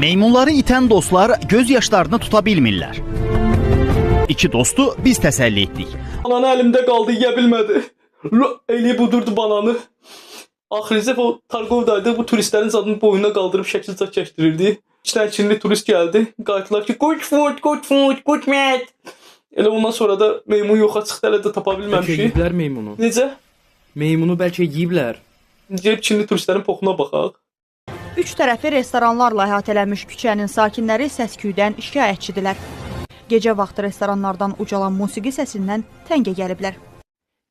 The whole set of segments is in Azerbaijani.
Meymunları itən dostlar göz yaşlarını tuta bilmirlər. İki dostu biz təsəlli etdik. Bananı əlimdə qaldı, yeyə bilmədi. Eli budurdu bananı. Axırıncı o Targovdaydı, bu turistlərin zadını boynuna qaldırıb şəkil çəkdirirdi. İki tane Çinli turist gəldi. Qayıtdılar ki, good food, meat. Elə ondan sonra da meymun yoxa çıxdı, hələ də tapa bilməmişik. Bəlkə yiyiblər meymunu. Necə? Meymunu bəlkə yiyiblər. Gəlib Çinli turistlərin poxuna baxaq. Üç tərəfi restoranlarla əhatələnmiş küçənin sakinləri səs-küydən şikayətçidirlər. Gecə vaxtı restoranlardan ucalan musiqi səsindən təngə gəliblər.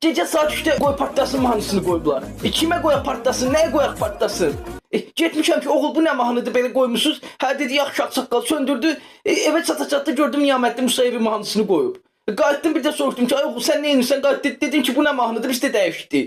Gecə saat 3-də qoy partlasın mahnısını qoyublar. Kimə qoyaq partlasın, nəyə qoyaq partlasın? Getmişəm ki, oğul bu nə mahnıdır belə qoymusunuz? Hə dedi, yaxşı saqqal söndürdü. Evə çata-çatda gördüm Niyamətli Musayevi mahnısını qoyub. Qayıtdım bir də soruşdum ki, ay oğul sən nə edirsən? Qayıtdı dedin ki, bu nə mahnıdır? Biz də dəyişdi.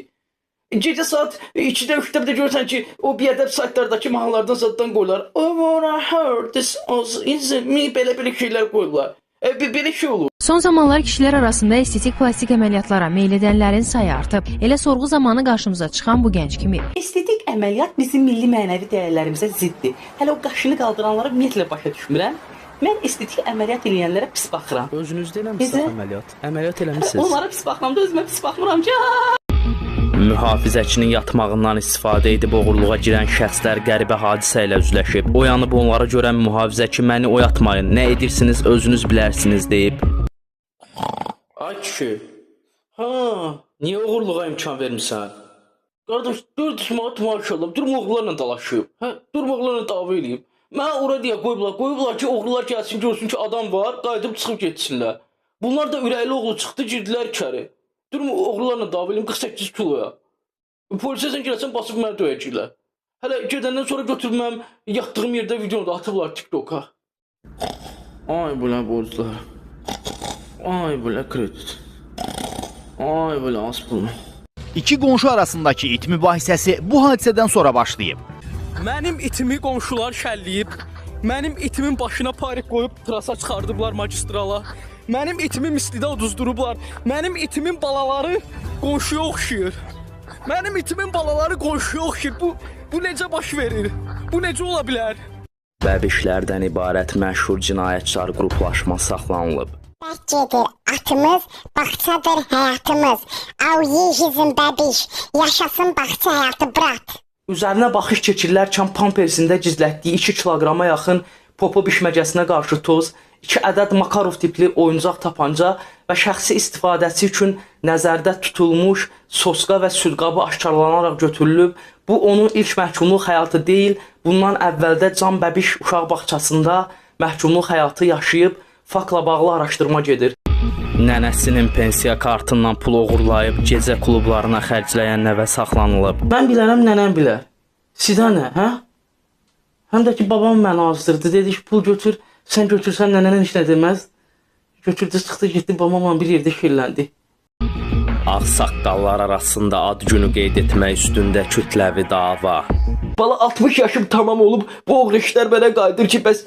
Gecə saat 2-də 3-də bir də görürsən ki, o biədəb saytlardakı mahnılardan zaddan qoyurlar. I wanna hurt this is me belə şeylər qoyurlar. Belə şey olur. Son zamanlar kişilər arasında estetik plastik əməliyyatlara meyl edənlərin sayı artıb. Elə sorğu zamanı qarşımıza çıxan bu gənc kimi. Estetik əməliyyat bizim milli mənəvi dəyərlərimizə ziddir. Hələ o qaşını qaldıranlara ümumiyyətlə başa düşmürəm. Mən estetik əməliyyat edənlərə pis baxıram. Özünüzdə eləmisiniz əməliyyat? Əməliyyat eləmisiniz? Onlara pis baxmam da özümə pis baxmıram ki. Mühafizəçinin yatmağından istifadə edib oğurluğa girən şəxslər qəribə hadisə ilə üzləşib. Oyanıb onlara görən mühafizəçi məni oyatmayın, nə edirsiniz özünüz bilərsiniz deyib. Ay kişi, niyə oğurluğa imkan vermirsən? Qardaş, 400 manat maşallah, durma oğullarla dalaşıyıb. Durma oğullarla dava eləyib. Mənə ora deyə qoyublar ki, oğrular gəlsin, görsün ki, adam var, qayıdıb çıxıb getsinlər. Bunlar da ürəkli oğlu çıxdı, girdilər içəri. Durma oğrularla dava eləyim 48 kiloya. Polisə sən girəsən, basıb mənə döyəcəklər. Hələ gedəndən sonra götürüb mənim yatdığım yerdə videonu da atıblar TikToka. Ay belə borclar. Ay belə kredit. Ay belə az pul. İki qonşu arasındakı it mübahisəsi bu hadisədən sonra başlayıb. Mənim itimi qonşular şəlləyib. Mənim itimin başına parik qoyub trasa çıxardıblar magistrala. Mənim itimi mislidə uduzdurublar. Mənim itimin balaları qonşuya oxşayır. Mənim itimin balaları qonşuya oxşayır. Bu necə baş verir? Bu necə ola bilər? Bəbişlərdən ibarət məşhur cinayətçilar qruplaşması saxlanılıb. Bəlkədir atımız, bağçadır həyatımız. Au yeyizim bəbiş, yaşasın bağça həyatı brat. Üzərinə baxış keçirilərkən pampersində gizlətdiyi 2 kilograma yaxın popo bişməcəsinə qarşı toz, 2 ədəd Makarov tipli oyuncaq tapanca və şəxsi istifadəsi üçün nəzərdə tutulmuş sosqa və südqabı aşkarlanaraq götürülüb. Bu onun ilk məhkumluq həyatı deyil, bundan əvvəldə Can Bəbiş uşaq bağçasında məhkumluq həyatı yaşayıb, faktla bağlı araşdırma gedir. Nənəsinin pensiya kartından pul oğurlayıb gecə klublarına xərcləyən nəvə saxlanılıb. Mən bilərəm, nənəm bilər. Sizə nə, hə? Həm də ki, babam məni azdırdı, dedi ki, pul götür, sən götürsən nənənən heç nə deməz. Götürdü, çıxdı, getdi, babamla bir yerdə şirləndi. Ağsaqqallar arasında ad günü qeyd etmək üstündə kütləvi dava. Bala 60 yaşım tamam olub, bu oğru işlər mənə qayıdır ki, bəs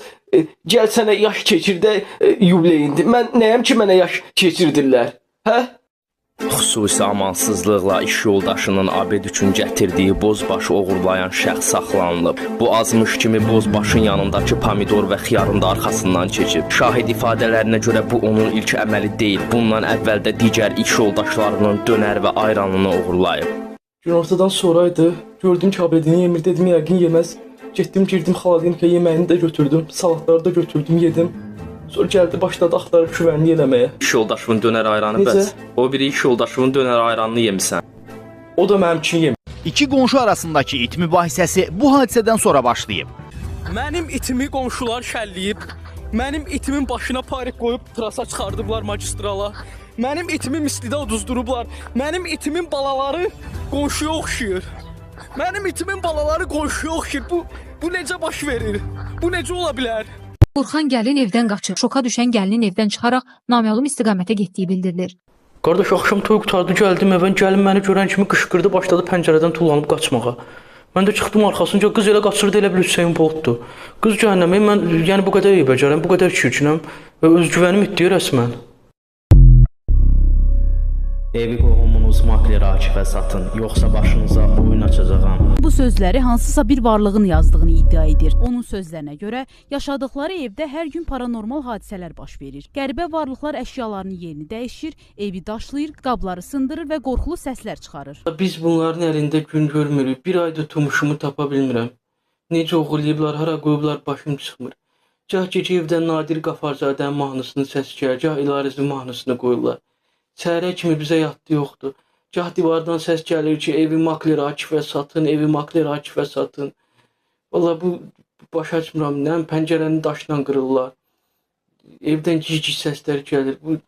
gəl sənə yaş keçirdə yubileyindi. Mən nəyəm ki, mənə yaş keçirdirlər, hə? Xüsusi amansızlıqla iş yoldaşının abed üçün gətirdiyi bozbaşı oğurlayan şəxs saxlanılıb. Bu azmış kimi bozbaşın yanındakı pomidor və xiyarın da arxasından keçib. Şahid ifadələrinə görə bu onun ilk əməli deyil. Bundan əvvəldə digər iş yoldaşlarının dönər və ayranını oğurlayıb. Günortadan sonraydı, gördüm ki, abedini yemir, dedim yəqin yeməz. Getdim, girdim xaladenikə, yeməyini də götürdüm, salatları da götürdüm, yedim. Sonra gəldi, başladı axtarıb güvənli eləməyə. İş yoldaşının dönər ayranı bəs. O biri iş yoldaşının dönər ayranını yemisən. O da mənim üçün yemir. İki qonşu arasındakı it mübahisəsi bu hadisədən sonra başlayıb. Mənim itimi qonşular şəlləyib. Mənim itimin başına parik qoyub trasa çıxardıblar magistrala. Mənim itimi mislidə uduzdurublar. Mənim itimin balaları qonşuya oxşayır. Mənim itimin balaları qonşuya oxşayır. Bu necə baş verir? Bu necə ola bilər? Burxan gəlin evdən qaçıb. Şoka düşən gəlinin evdən çıxaraq naməlum istiqamətə getdiyi bildirilir. Qardaş, axşam toy qutardı, gəldim evə, gəlin məni görən kimi qışqırdı, başladı pəncərədən tullanıb qaçmağa. Mən də çıxdım arxasınca, qız elə qaçırdı, elə bil Hüseyin Boltdur. Qız cəhənnəmi, mən yəni bu qədər iyi becərəm, bu qədər çirkinəm və özgüvənim itdi rəsmən. Evi qohumunun dostunuz makler Akifə satın, yoxsa başınıza oyun açacağam. Bu sözləri hansısa bir varlığın yazdığını iddia edir. Onun sözlərinə görə yaşadıkları evdə hər gün paranormal hadisələr baş verir. Qəribə varlıqlar əşyalarının yerini dəyişir, evi daşlayır, qabları sındırır və qorxulu səslər çıxarır. Biz bunların əlində gün görmürük. Bir ayda tumuşumu tapa bilmirəm. Necə oğurlayıblar, hara qoyublar başım çıxmır. Gah gecə evdən Nadir Qafarzadənin mahnısını səs-küyə, gah İlarizin mahnısını qoyurlar. Səhərə kimi bizə yatdı yoxdur. Gah divardan səs gəlir ki, evi makler Akifə satın, evi makler Akifə satın. Valla bu başa açmıram. Nəm pəncərəni daşla qırırlar. Evdən gic-gic səslər gəlir. Bu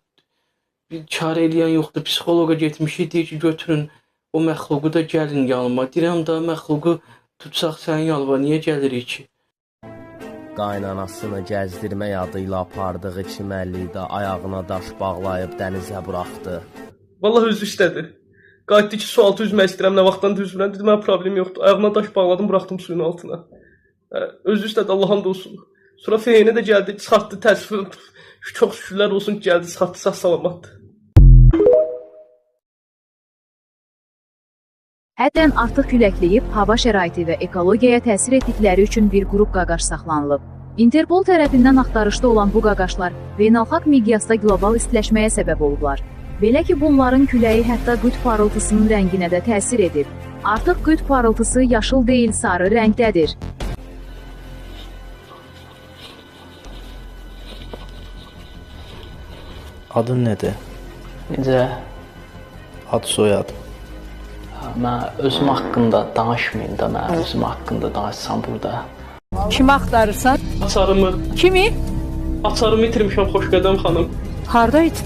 bir çarə eləyən yoxdur. Psixoloqa getmişik, deyir ki, götürün o məxluqu da gəlin yanıma. Deyirəm da məxluqu tutsaq sənin yanıma, niyə gəlirik ki? Qaynanasını gəzdirmək adıyla apardığı çimərlikdə ayağına daş bağlayıb dənizə buraxdı. Vallahi özü istədi. Qayıtdı ki, su altı üzmək istəyirəm, nə vaxtdan düzmürəm. Dedim, mən problem yoxdur. Ayağına daş bağladım, buraxdım suyun altına. Özü istədi, Allah'ın da olsun. Sonra Feyyinə də gəldi, çıxartdı, təəssüf. Çox şükürlər olsun ki, gəldi, çıxartdı, sağ salamatdır. Həddən artıq küləkləyib, hava şəraiti və ekologiyaya təsir etdikləri üçün bir qrup qaqaş saxlanılıb. Interpol tərəfindən axtarışda olan bu qaqaşlar beynəlxalq miqyasda qlobal istiləşməyə səbəb olublar. Belə ki, bunların küləyi hətta qütb parıltısının rənginə də təsir edir. Artıq qütb parıltısı yaşıl deyil, sarı rəngdədir. Adın nədir? Necə? Ad soyad. Mən özüm haqqında danışmayım da, mən özüm haqqında danışsam burada. Kimi axtarırsan? Açarımı. Kimi? Açarımı itirmişəm, Xoşqədəm xanım. Harda it?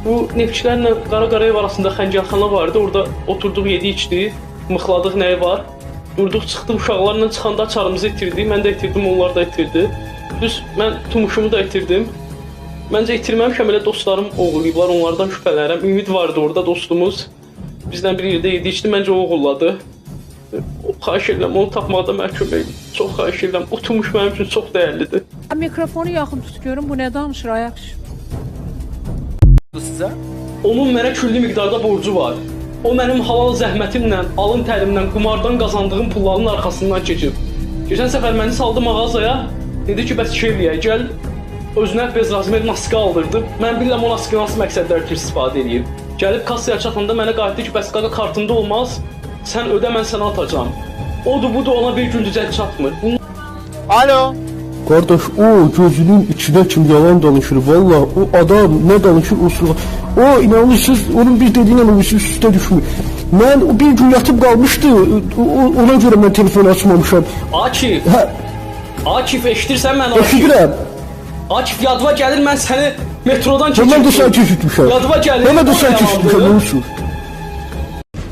Bu neftçilərlə Qara Qarayev arasında xəncərxana vardı, orada oturduq, yedi içdik, mıxladıq nəyi var. Durduq, çıxdıq, uşaqlarla çıxanda açarımızı itirdik, mən də itirdim, onlar da itirdi. Düz, mən tumuşumu da itirdim. Məncə itirməmişəm, elə dostlarım oğurlayıblar, onlardan şübhələnirəm. Ümid vardı orada dostumuz. Bizdən bir yerdə yedi içdi, məncə o oğurladı. Xahiş edirəm, onu tapmaqda mənə kömək edin. Çox xahiş edirəm, o tumuş mənim üçün çox dəyərlidir. Mikrofonu yaxın tut görüm, bu nə danışır, ayaq üstü. Sizə? Onun mənə küllü miqdarda borcu var. O mənim halal zəhmətimlə, alın tərimlə, qumardan qazandığım pulların arxasından keçib. Geçən səfər məni saldı mağazaya, dedi ki, bəs şey eləyək, gəl, özünə Bezrazmer maska aldırdı. Mən bilirəm o maska hansı məqsədlər üçün istifadə edib. Gəlib kassaya çatanda mənə qayıtdı ki, bəs qaqa kartında olmaz, sən ödə, mən sənə atacağam. Odur, budur, ona bir gün düzəl çatmır. Alo. Qardaş, o gözünün içinə kim yalan danışır, valla o adam nə danışır o sıra. O inanırsınız, onun bir dediyinə o üstə düşmür. Mən o bir gün yatıb qalmışdı, ona görə mən telefonu açmamışam. Akif! Hə? Akif, eşidirsən mən Akif? Eşidirəm. Akif, yadıma gəlir, mən səni metrodan keçirdim. Mən də sən keçirtmişəm. Yadıma gəlir. Mən də sən keçirtmişəm, nə olsun?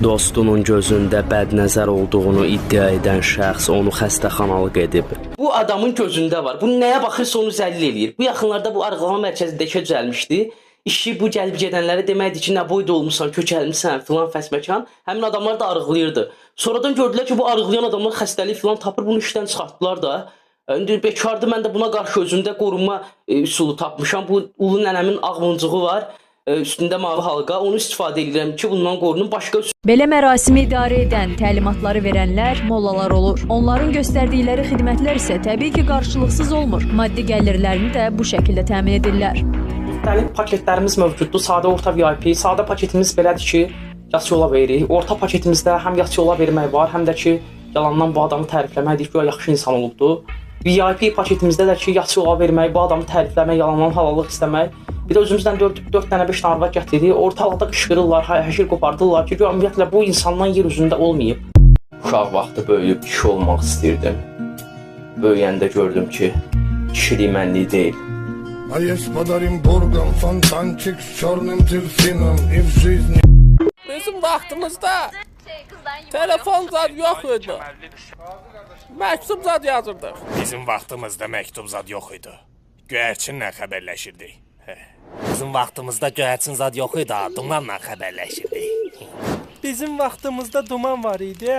Dostunun gözündə bədnəzər olduğunu iddia edən şəxs onu xəstəxanalıq edib. Bu adamın gözündə var. Bu nəyə baxırsa onu zəlil eləyir. Bu yaxınlarda bu arıqlama mərkəzində işə düzəlmişdi. İşi bu gəlib gedənlərə deməkdir ki, nə boyda olmusan, kökəlmisən, filan fəsməkan. Həmin adamlar da arıqlayırdı. Sonradan gördülər ki, bu arıqlayan adamlar xəstəlik filan tapır, bunu işdən çıxartdılar da. İndi bekardı, mən də buna qarşı özümdə qorunma üsulu tapmışam. Bu ulu nənəmin ağ muncuğu var. Üstündə mavi halqa, onu istifadə edirəm ki, bundan qorunum. Başqa Belə mərasimi idarə edən, təlimatları verənlər mollalar olur. Onların göstərdikləri xidmətlər isə təbii ki, qarşılıqsız olmur. Maddi gəlirlərini də bu şəkildə təmin edirlər. Müxtəlif paketlərimiz mövcuddur. Sadə, orta VIP. Sadə paketimiz belədir ki, yas yola veririk. Orta paketimizdə həm yas yola vermək var, həm də ki, yalandan bu adamı tərifləməkdir ki, o yaxşı insan olubdur. VIP paketimizdə də ki, yas yola vermək, bu adamı tərifləmək, yalandan halallıq istəmək. Bir də özümüzdən 4 dənə 5 dənə arvad gətiririk. Ortalıqda qışqırırlar, həşir qopardırlar ki, ümumiyyətlə bu insandan yer üzündə olmayıb. Uşaq vaxtı böyüyüb kişi olmaq istəyirdim. Böyüyəndə gördüm ki, kişilik mənlik deyil. А есть подарим бургам, фонтанчик с черным дельфином и в жизни. Bizim vaxtımızda telefon zad yox idi. Məktub zad yazırdıq. Bizim vaxtımızda məktub zad yox idi. Göyərçinlə xəbərləşirdik. Bizim vaxtımızda göyərçin zad yox idi, dumanla xəbərləşirdik. Bizim vaxtımızda duman var idi.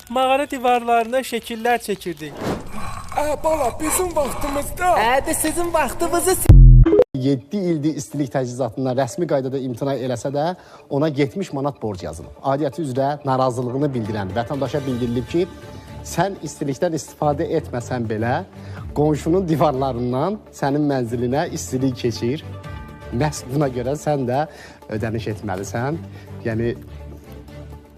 Mağara divarlarına şəkillər çəkirdik. Bala, bizim vaxtımızda. De sizin vaxtınızı 7 ildir istilik təchizatından rəsmi qaydada imtina eləsə də ona 70 manat borc yazılıb. Aidiyyəti üzrə narazılığını bildirən vətəndaşa bildirilib ki, sən istilikdən istifadə etməsən belə qonşunun divarlarından sənin mənzilinə istilik keçir. Məhz buna görə sən də ödəniş etməlisən. Yəni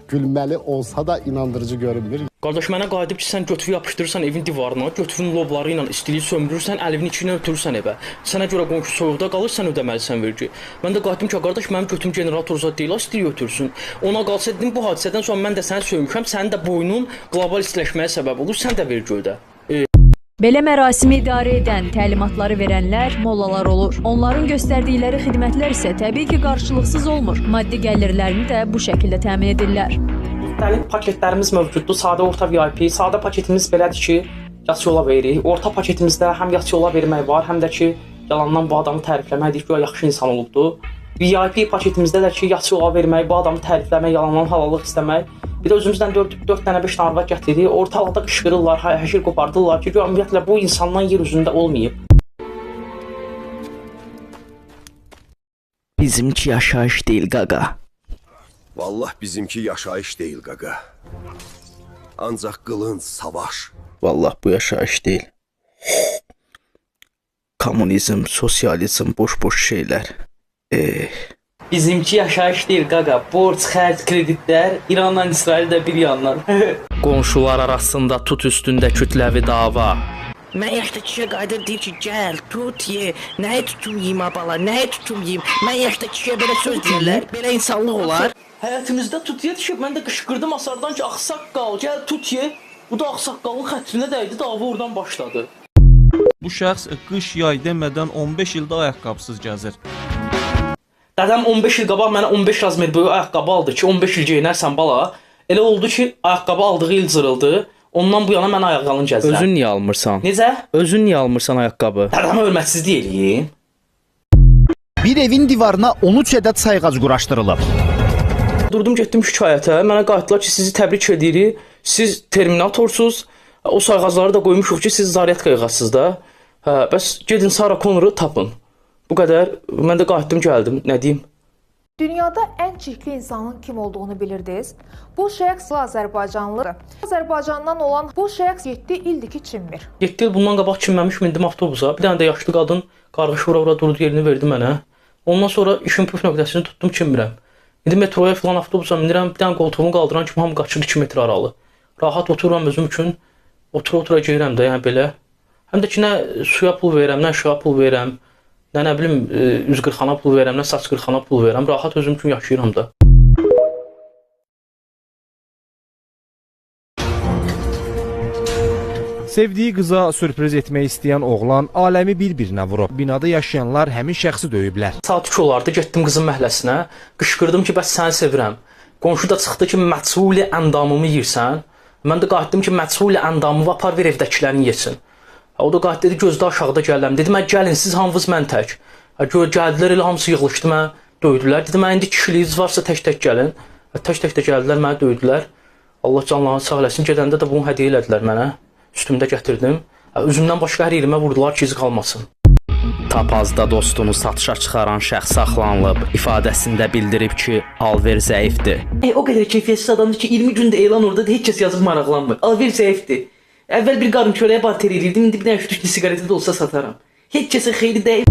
gülməli olsa da inandırıcı görünmür. Qardaş, mənə qayıdıb ki, sən götürü yapışdırırsan evin divarına, götürün lobları ilə istiliyi sömürürsən, əlivin içinə ötürürsən evə. Sənə görə qonşu soyuqda qalır, sən ödəməlisən vergi. Mən də qayıtdım ki, qardaş, mənim götürüm generator zad deyil, istiliyi ötürsün. Ona qalsa dedim, bu hadisədən sonra mən də səni söymüşəm, sənin də boynun qlobal istiləşməyə səbəb olur, sən də vergi ödə. Belə mərasimi idarə edən, təlimatları verənlər mollalar olur. Onların göstərdikləri xidmətlər isə təbii ki, qarşılıqsız olmur. Maddi gəlirlərini də bu şəkildə təmin edirlər. Müxtəlif paketlərimiz mövcuddur. Sadə, orta VIP. Sadə paketimiz belədir ki, yatsı yola veririk. Orta paketimizdə həm yatsı yola vermək var, həm də ki, yalandan bu adamı tərifləməkdir ki, o yaxşı insan olubdur. VIP paketimizdə də ki, yatsı yola vermək, bu adamı tərifləmək, yalandan halallıq istəmək. Bir də özümüzdən 4 dənə 5 dənə arvad gətiririk. Ortalıqda qışqırırlar, həşir qopardırlar ki, ümumiyyətlə bu insandan yer üzündə olmayıb. Bizimki yaşayış deyil qaqa. Vallah bizimki yaşayış deyil qaqa. Ancaq qılınc, savaş. Vallah bu yaşayış deyil. Kommunizm, sosializm, boş şeylər. Bizimki yaşayış deyil qaqa. Borc, xərc, kreditlər, İranla İsrail də bir yandan. Qonşular arasında tut üstündə kütləvi dava. Mən yaşda kişiyə qayıdır deyir ki, gəl, tut ye, nəyə tutum yeyim abala, nəyə tutum yeyim. Mən yaşda kişiyə belə söz deyirlər, belə insanlıq olar. Həyətimizdə tut ye düşüb, mən də qışqırdım asardan ki, ağsaqqal, gəl tut ye. Bu da ağsaqqalın xətrinə dəydi, dava oradan başladı. Bu şəxs qış yay demədən 15 ildə ayaqqabısız gəzir. Dədəm 15 il qabaq mənə 15 razmer boyu ayaqqabı aldı ki, 15 il geyinərsən bala. Elə oldu ki, ayaqqabı aldığı il cırıldı. Ondan bu yana mən ayaqalın gəzirəm. Özün niyə almırsan? Necə? Özün niyə almırsan ayaqqabı? Dədəmə hörmətsizlik eləyim. Bir evin divarına 13 ədəd sayğac quraşdırılıb. Durdum getdim şikayətə. Mənə qayıtdılar ki, sizi təbrik edirik. Siz terminatorsuz. O sayğacları da qoymuşuq ki, siz zaryadka yığasınız da. Bəs gedin Sarah Connor'ı tapın. Bu qədər. Mən də qayıtdım gəldim. Nə deyim? Dünyada ən çirkli insanın kim olduğunu bilirdiniz? Bu şəxs Azərbaycanlıdır. Azərbaycandan olan bu şəxs 7 ildir ki, çinmir. 7 il bundan qabaq çinməmiş mindim avtobusa. Bir dənə də yaşlı qadın qarğış vura durdu yerini verdi mənə. Ondan sonra işin püf nöqtəsini tutdum çinmirəm. İndi metroya filan avtobusa minirəm, bir dənə qoltuğumu qaldıran kimi hamı qaçır 2 metr aralı. Rahat otururam özüm üçün. Otura gedirəm də, yəni belə. Həm də ki, nə suya pul verirəm, nə işığa pul verirəm. Nə bilim, üz qırxana pul verirəm, nə saç qırxana pul verirəm. Rahat özüm üçün yaşayıram da. Sevdiyi qıza sürpriz etmək istəyən oğlan aləmi bir-birinə vurub. Binada yaşayanlar həmin şəxsi döyüblər. Saat 2 olardı, getdim qızın məhəlləsinə. Qışqırdım ki, bəs səni sevirəm. Qonşu da çıxdı ki, məchuli əndamımı yeyirsən. Mən də qayıtdım ki, məchuli əndamımı apar ver evdəkilərin yesin. O da qayıt dedi, gözdə aşağıda gələm. Dedim, gəlin, siz hamınız mən tək. Gəldilər, elə hamısı yığılışdı, mənə döydülər. Dedim, indi kişiliyiz varsa tək gəlin. Tək də gəldilər, mənə döydülər. Allah canlarını sağ eləsin. Gedəndə də bunu hədiyyə elədilər mənə. Üstümdə gətirdim. Üzümdən başqa hər yerimə vurdular ki, iz qalmasın. Tapazda dostunu satışa çıxaran şəxs saxlanılıb. İfadəsində bildirib ki, alver zəifdir. O qədər keyfiyyətsiz adamdır ki, 20 gündə elan orada da heç kəs yazıb maraqlanmır. Alver zəifdir. Əvvəl bir qarın çörəyə barter edirdim, indi bir dənə şüşlü siqareti də olsa satarım. Heç kəsə xeyri deyil.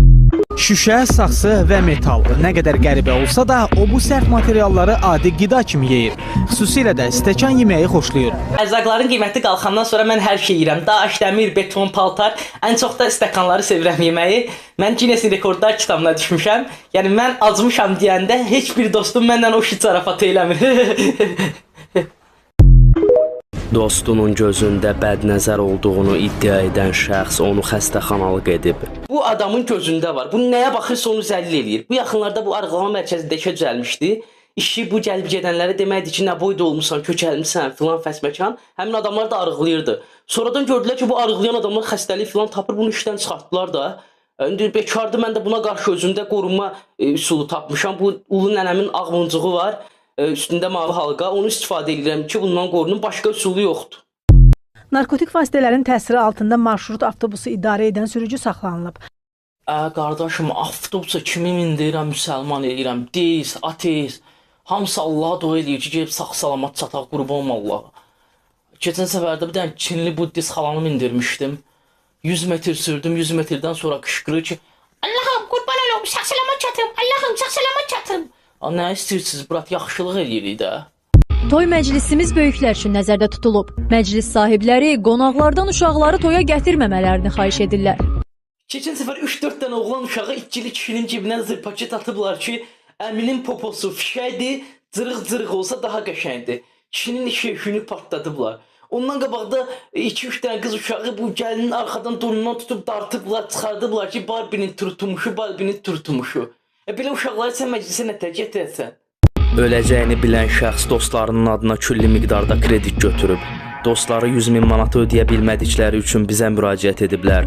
Şüşə, saxsı və metal. Nə qədər qəribə olsa da, o bu sərt materialları adi qida kimi yeyir. Xüsusilə də stəkan yeməyi xoşlayır. Ərzaqların qiyməti qalxandan sonra mən hər şey yeyirəm. Daş, dəmir, beton, paltar. Ən çox da stəkanları sevirəm yeməyi. Mən Guinness Rekordlar kitabına düşmüşəm. Yəni mən acmışam deyəndə heç bir dostum məndən o şit zarafatı eləmir. Dostunun gözündə bədnəzər olduğunu iddia edən şəxs onu xəstəxanalıq edib. Bu adamın gözündə var. Bu nəyə baxırsa onu zəlil eləyir. Bu yaxınlarda bu arıqlama mərkəzində işə düzəlmişdi. İşi bu gəlib gedənlərə deməkdir ki, nə boyda olmusan, kökəlmisən, filan fəsməkan. Həmin adamlar da arıqlayırdı. Sonradan gördülər ki, bu arıqlayan adamlar xəstəlik filan tapır, bunu işdən çıxartdılar da. İndi bekardı, mən də buna qarşı özümdə qorunma üsulu tapmışam. Bu ulu nənəmin ağ muncuğu var. Üstündə mavi halqa, onu istifadə edirəm ki, bundan qorunun başqa üsulu yoxdur. Narkotik vasitələrin təsiri altında marşrut avtobusu idarə edən sürücü saxlanılıb. Qardaşım, avtobusa kimi mindirirəm, müsəlman eləyirəm, deist, ateist. Hamısı Allaha dua eləyir ki, gelib sağ-salamat çataq, qurban Allaha. Keçən səfərdə bir dənə Çinli buddist xalanı mindirmişdim. 100 metr sürdüm, 100 metrdən sonra qışqırır ki, Allahım, qurban olum, sağ-salamat çatım, Allahım, sağ-salamat çatım. Nə istəyirsiniz, brat, yaxşılıq eləyirik də. Toy məclisimiz böyüklər üçün nəzərdə tutulub. Məclis sahibləri qonaqlardan uşaqları toya gətirməmələrini xahiş edirlər. Keçən səfər 3-4 dənə oğlan uşağı ikili kişinin cibindən zırpaçı atıblar ki, əminin poposu fişəydi, cırıq-cırıq olsa daha qəşəngdir. Kişinin işini partladıblar. Ondan qabaqda 2-3 dənə qız uşağı bu gəlinin arxadan donundan tutub dartıblar, çıxardıblar ki, Barbinin turtumuşu, Barbinin turtumuşu. Belə uşaqları sən məclisə nə tərcih edirsən? Öləcəyini bilən şəxs dostlarının adına külli miqdarda kredit götürüb. Dostları 100.000 manat ödəyə bilmədikləri üçün bizə müraciət ediblər.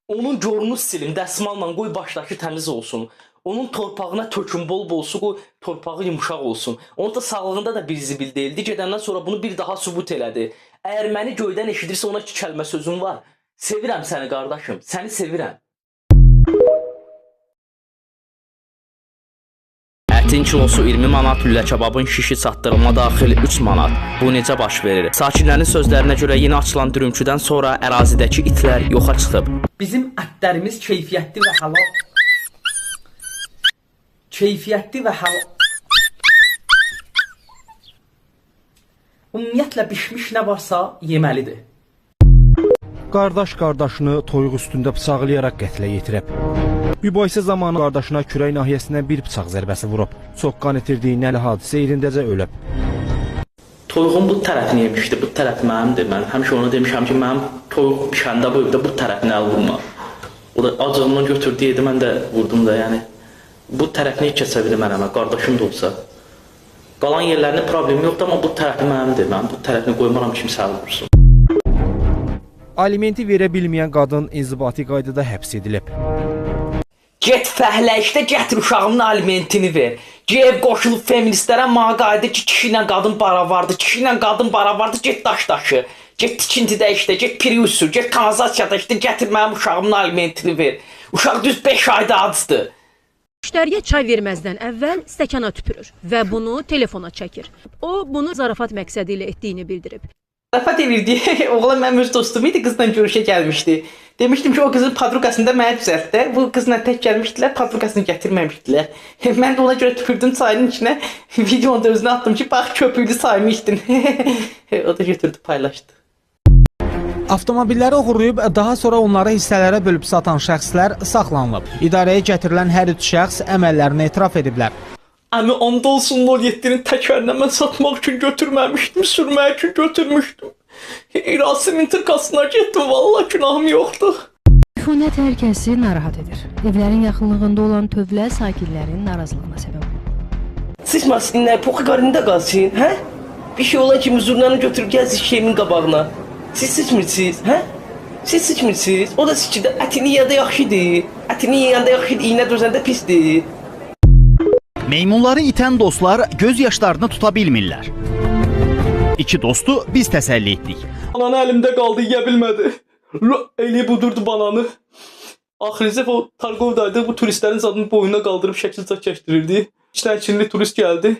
Onun gorunu silim, dəsmalla qoy başdakı təmiz olsun. Onun torpağına tökün bol-bol su qoy, torpağı yumuşaq olsun. Onun da sağlığında da bir zibil deyildi. Gedəndən sonra bunu bir daha sübut elədi. Əgər məni göydən eşidirsə ona 2 kəlmə sözüm var. Sevirəm səni qardaşım, səni sevirəm. Ətin kilosu 20 manat, lülə kebabın şişi çatdırılma daxil 3 manat. Bu necə baş verir? Sakinlərin sözlərinə görə yeni açılan dürümçüdən sonra ərazidəki itlər yoxa çıxıb. Bizim ətlərimiz keyfiyyətli və halal. Keyfiyyətli və halal. Ümumiyyətlə bişmiş nə varsa yeməlidir. Qardaş qardaşını toyuq üstündə bıçaqlayaraq qətlə yetirib. Mübahisə zamanı qardaşına kürək nahiyəsindən bir bıçaq zərbəsi vurub. Çox qan itirdiyi nəli hadisə yerindəcə ölüb. Toyuğun bu tərəfini yemişdi, bu tərəf mənimdir. Mən həmişə ona demişəm ki, mənim toyuq pişəndə bu evdə bu tərəfini əl vurma. O da acığından götürdü, yedi, mən də vurdum da, yəni. Bu tərəfini heç kəsə bilmərəm, qardaşım da olsa. Qalan yerlərinin problemi yoxdur, amma bu tərəfi mənimdir. Mən bu tərəfini qoymaram kimsə əl vursun. Alimenti verə bilməyən qadın inzibati qaydada həbs edilib. Get fəhlə işdə, gətir uşağımın alimentini ver. Get qoşulub feministlərə mağa qayda ki, kişi ilə qadın baravardır, kişi ilə qadın baravardır, get daş daşı. Get tikintidə işdə, get prius sür, get kanalizasiyada işdə, gətir mənim uşağımın alimentini ver. Uşaq düz 5 ayda acdır. Müştəriyə çay verməzdən əvvəl stəkana tüpürür və bunu telefona çəkir. O, bunu zarafat məqsədi ilə etdiyini bildirib. Zarafat edirdi. Oğlan mənim öz dostum idi, qızla görüşə gəlmişdi. Demişdim ki, o qızın padrukasını da mənə düzəltdi. Bu qızla tək gəlmişdilər, padrukasını gətirməmişdilər. Mən də ona görə tüpürdüm çayın içinə. Videonu da özünə attım ki, bax köpüklü çayımı içdin. O da götürdü, paylaşdı. Avtomobilləri oğurlayıb, daha sonra onları hissələrə bölüb satan şəxslər saxlanılıb. İdarəyə gətirilən hər üç şəxs əməllərini etiraf ediblər. Əmi, and olsun 07-nin təkərinə mən satmaq üçün götürməmişdim, sürmək üçün götürmüşdüm. İrasimin tıqasına getdim, vallahi günahım yoxdur. Üfunət hər kəsi narahat edir. Evlərin yaxınlığında olan tövlə sakinlərin narazılığına səbəb olur. Siz maskinlər poxu qarında qalsın, hə? Bir şey olan kimi zurnanı götürüb gəlsiz şeyimin qabağına. Siz seçmirsiniz, hə? Siz seçmirsiniz. O da sikirdə ətini yeyəndə yaxşıdır. Ətini yeyəndə yaxşıdır, iynə dözəndə pisdir. Meymunları itən dostlar göz yaşlarını tuta bilmirlər. İki dostu biz təsəlli etdik. Bananı əlimdə qaldı, yeyə bilmədi. Eli budurdu bananı. Axırıncı o Targovdaydı, bu turistlərin zadını boynuna qaldırıb şəkil çəkdirirdi. İki dənə Çinli turist gəldi.